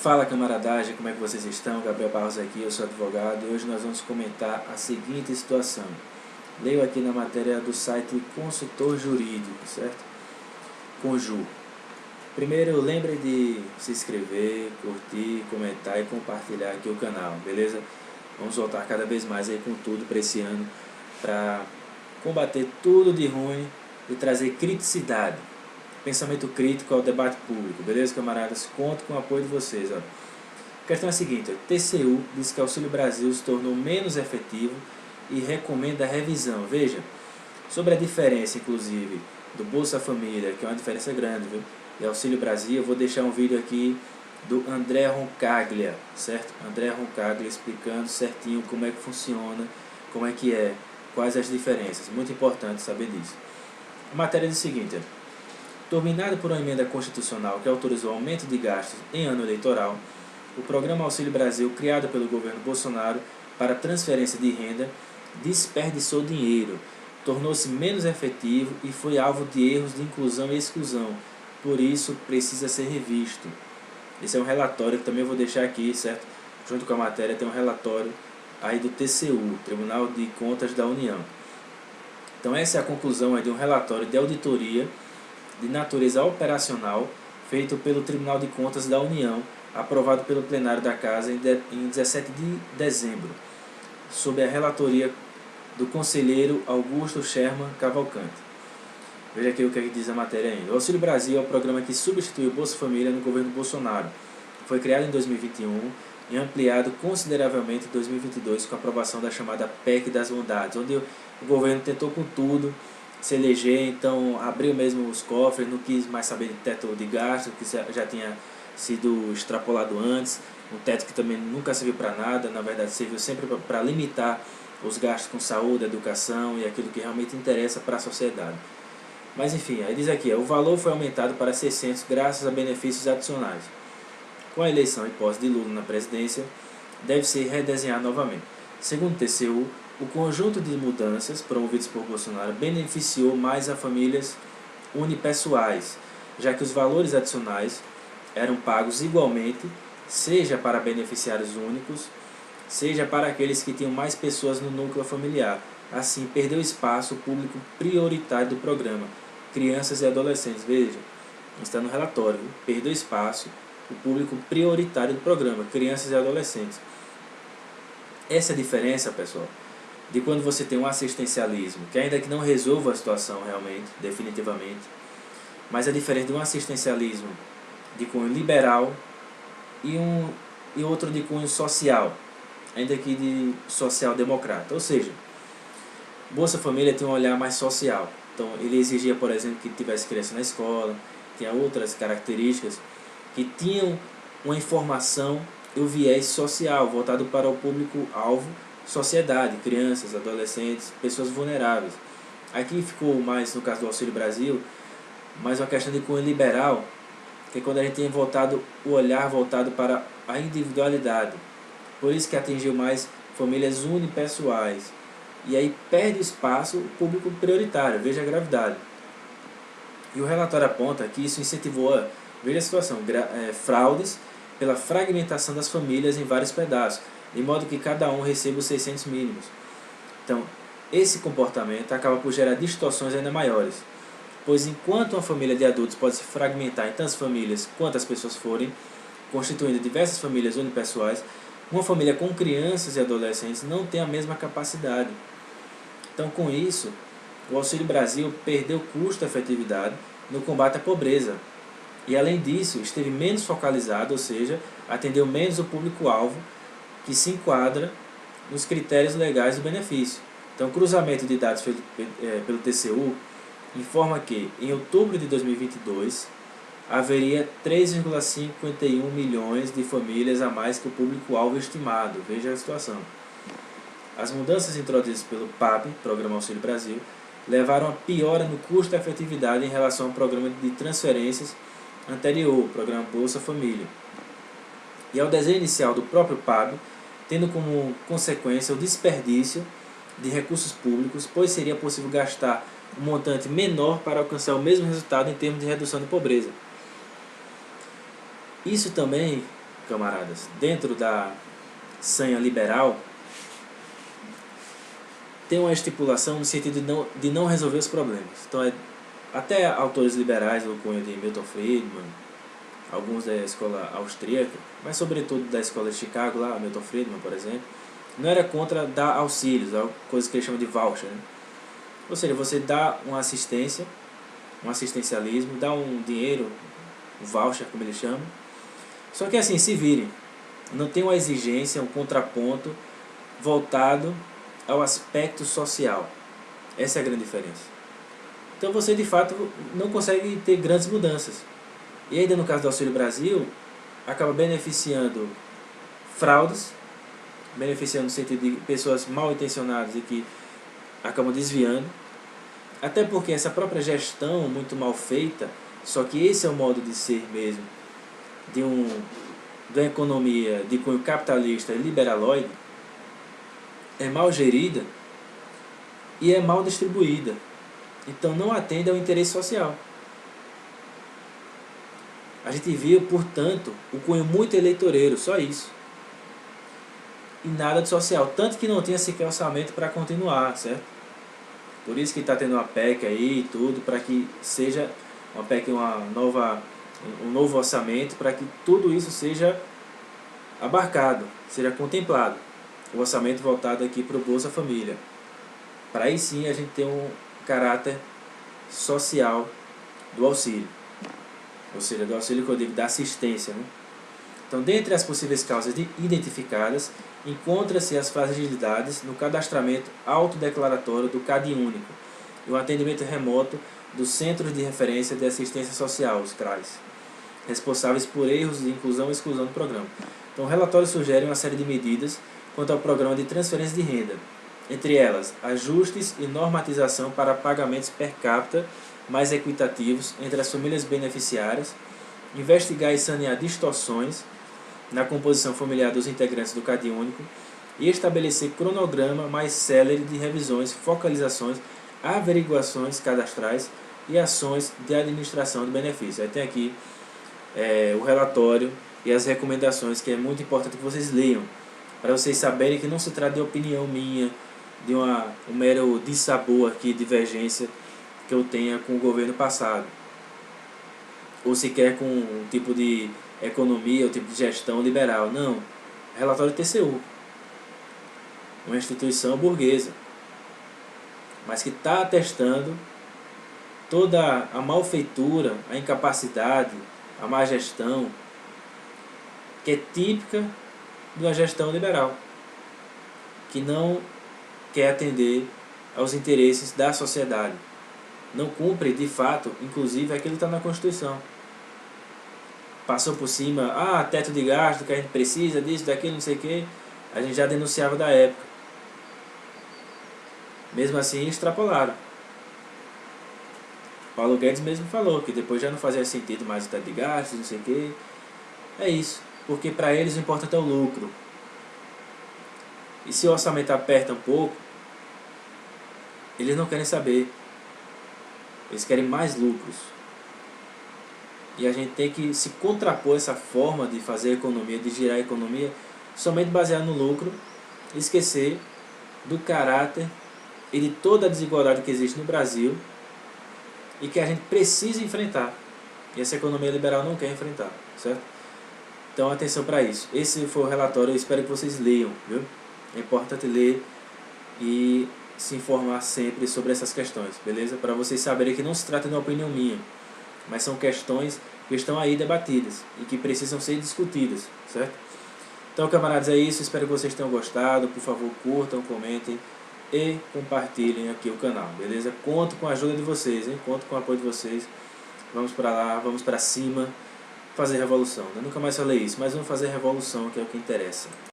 Fala camaradagem, como é que vocês estão? Gabriel Barros aqui, eu sou advogado e hoje nós vamos comentar a seguinte situação. Leio aqui na matéria do site Consultor Jurídico, certo? Conju. Primeiro, lembre de se inscrever, curtir, comentar e compartilhar aqui o canal, beleza? Vamos voltar cada vez mais aí com tudo para esse ano, para combater tudo de ruim e trazer criticidade. Pensamento crítico ao debate público, beleza, camaradas? Conto com o apoio de vocês. Ó. A questão é a seguinte: o TCU diz que o Auxílio Brasil se tornou menos efetivo e recomenda a revisão. Veja, sobre a diferença, inclusive, do Bolsa Família, que é uma diferença grande, viu? E Auxílio Brasil, eu vou deixar um vídeo aqui do André Roncaglia, certo? André Roncaglia explicando certinho como é que funciona, como é que é, quais as diferenças. Muito importante saber disso. A matéria diz o seguinte: dominado por uma emenda constitucional que autorizou aumento de gastos em ano eleitoral, o programa Auxílio Brasil, criado pelo governo Bolsonaro para transferência de renda, desperdiçou dinheiro, tornou-se menos efetivo e foi alvo de erros de inclusão e exclusão. Por isso, precisa ser revisto. Esse é um relatório que também eu vou deixar aqui, certo? Junto com a matéria tem um relatório aí do TCU, Tribunal de Contas da União. Então essa é a conclusão aí de um relatório de auditoria de natureza operacional feito pelo Tribunal de Contas da União, aprovado pelo plenário da Casa em 17 de dezembro, sob a relatoria do conselheiro Augusto Sherman Cavalcante. Veja aqui o que diz a matéria ainda. O Auxílio Brasil é o programa que substitui o Bolsa Família no governo Bolsonaro. Foi criado em 2021 e ampliado consideravelmente em 2022 com a aprovação da chamada PEC das Bondades, onde o governo tentou com tudo se eleger, então abriu mesmo os cofres, não quis mais saber de teto de gasto, que já tinha sido extrapolado antes, um teto que também nunca serviu para nada, na verdade serviu sempre para limitar os gastos com saúde, educação e aquilo que realmente interessa para a sociedade. Mas enfim, aí diz aqui, o valor foi aumentado para 600 graças a benefícios adicionais. Com a eleição e posse de Lula na presidência, deve ser redesenhado novamente. Segundo o TCU, o conjunto de mudanças promovidas por Bolsonaro beneficiou mais a famílias unipessoais, já que os valores adicionais eram pagos igualmente, seja para beneficiários únicos, seja para aqueles que tinham mais pessoas no núcleo familiar. Assim, perdeu espaço o público prioritário do programa, crianças e adolescentes. Veja, está no relatório, viu? Perdeu espaço o público prioritário do programa, crianças e adolescentes. Essa é a diferença, pessoal, de quando você tem um assistencialismo, que ainda que não resolva a situação realmente, definitivamente, mas a diferença de um assistencialismo de cunho liberal e outro de cunho social, ainda que de social-democrata. Ou seja, Bolsa Família tem um olhar mais social. Então ele exigia, por exemplo, que tivesse criança na escola, tinha outras características que tinham uma informação e o viés social, voltado para o público-alvo, sociedade, crianças, adolescentes, pessoas vulneráveis. Aqui ficou mais, no caso do Auxílio Brasil, mais uma questão de cunho liberal, que é quando a gente tem o olhar voltado para a individualidade. Por isso que atingiu mais famílias unipessoais. E aí perde espaço o público prioritário, veja a gravidade. E o relatório aponta que isso incentivou, veja a situação, fraudes pela fragmentação das famílias em vários pedaços, de modo que cada um receba os 600 mínimos. Então, esse comportamento acaba por gerar distorções ainda maiores, pois enquanto uma família de adultos pode se fragmentar em tantas famílias quantas pessoas forem, constituindo diversas famílias unipessoais, uma família com crianças e adolescentes não tem a mesma capacidade. Então, com isso, o Auxílio Brasil perdeu custo-efetividade no combate à pobreza. E, além disso, esteve menos focalizado, ou seja, atendeu menos o público-alvo que se enquadra nos critérios legais do benefício. Então, o cruzamento de dados feito pelo TCU informa que, em outubro de 2022, haveria 3,51 milhões de famílias a mais que o público-alvo estimado. Veja a situação. As mudanças introduzidas pelo PAB, Programa Auxílio Brasil, levaram a piora no custo-efetividade em relação ao programa de transferências anterior, o Programa Bolsa Família, e ao desenho inicial do próprio PAB, tendo como consequência o desperdício de recursos públicos, pois seria possível gastar um montante menor para alcançar o mesmo resultado em termos de redução da pobreza. Isso também camaradas, dentro da sanha liberal, tem uma estipulação no sentido de não resolver os problemas. Então, até autores liberais, do cunho de Milton Friedman, alguns da escola austríaca, mas sobretudo da escola de Chicago, lá, Milton Friedman, por exemplo, não era contra dar auxílios, coisas que eles chamam de voucher, né? Ou seja, você dá uma assistência, um assistencialismo, dá um dinheiro, um voucher, como eles chamam. Só que assim, se virem, não tem uma exigência, um contraponto voltado ao aspecto social. Essa é a grande diferença. Então você de fato não consegue ter grandes mudanças. E ainda no caso do Auxílio Brasil, acaba beneficiando fraudes, beneficiando no sentido de pessoas mal intencionadas e que acabam desviando. Até porque essa própria gestão muito mal feita, só que esse é o modo de ser mesmo, de uma economia de cunho capitalista e liberaloide, é mal gerida e é mal distribuída. Então não atende ao interesse social. A gente viu, portanto, o cunho muito eleitoreiro, só isso. E nada de social. Tanto que não tinha sequer orçamento para continuar, certo? Por isso que está tendo uma PEC aí e tudo, para que seja uma PEC, um novo orçamento, para que tudo isso seja abarcado, seja contemplado. O orçamento voltado aqui para o Bolsa Família. Para aí sim a gente ter um caráter social do auxílio. Ou seja, do auxílio que eu digo, da assistência, né? Então, dentre as possíveis causas identificadas, encontra-se as fragilidades no cadastramento autodeclaratório do CadÚnico e o atendimento remoto dos Centros de Referência de Assistência Social, os CRAS, responsáveis por erros de inclusão e exclusão do programa. Então, o relatório sugere uma série de medidas quanto ao programa de transferência de renda, entre elas, ajustes e normatização para pagamentos per capita mais equitativos entre as famílias beneficiárias, investigar e sanear distorções na composição familiar dos integrantes do CadÚnico e estabelecer cronograma mais célere de revisões, focalizações, averiguações cadastrais e ações de administração do benefício. Aí tem aqui o relatório e as recomendações, que é muito importante que vocês leiam, para vocês saberem que não se trata de opinião minha, de um mero dissabor aqui, divergência que eu tenha com o governo passado, ou sequer com um tipo de economia, um tipo de gestão liberal. Não, relatório TCU, uma instituição burguesa, mas que está atestando toda a malfeitura, a incapacidade, a má gestão, que é típica de uma gestão liberal, que não quer atender aos interesses da sociedade. Não cumpre, de fato, inclusive, aquilo que está na Constituição. Passou por cima, teto de gasto, que a gente precisa disso, daquilo, não sei o quê. A gente já denunciava da época. Mesmo assim, extrapolaram. Paulo Guedes mesmo falou que depois já não fazia sentido mais o teto de gastos, não sei o quê. É isso, porque para eles o importante é o lucro. E se o orçamento aperta um pouco, eles não querem saber. Eles querem mais lucros. E a gente tem que se contrapor essa forma de fazer economia, de girar a economia, somente baseado no lucro, e esquecer do caráter e de toda a desigualdade que existe no Brasil e que a gente precisa enfrentar. E essa economia liberal não quer enfrentar, certo? Então atenção para isso. Esse foi o relatório, eu espero que vocês leiam, viu? É importante ler e se informar sempre sobre essas questões, beleza? Para vocês saberem que não se trata de uma opinião minha, mas são questões que estão aí debatidas e que precisam ser discutidas, certo? Então, camaradas, é isso. Espero que vocês tenham gostado. Por favor, curtam, comentem e compartilhem aqui o canal, beleza? Conto com a ajuda de vocês, hein? Conto com o apoio de vocês. Vamos para lá, vamos para cima, fazer revolução. Eu nunca mais falei isso, mas vamos fazer revolução, que é o que interessa.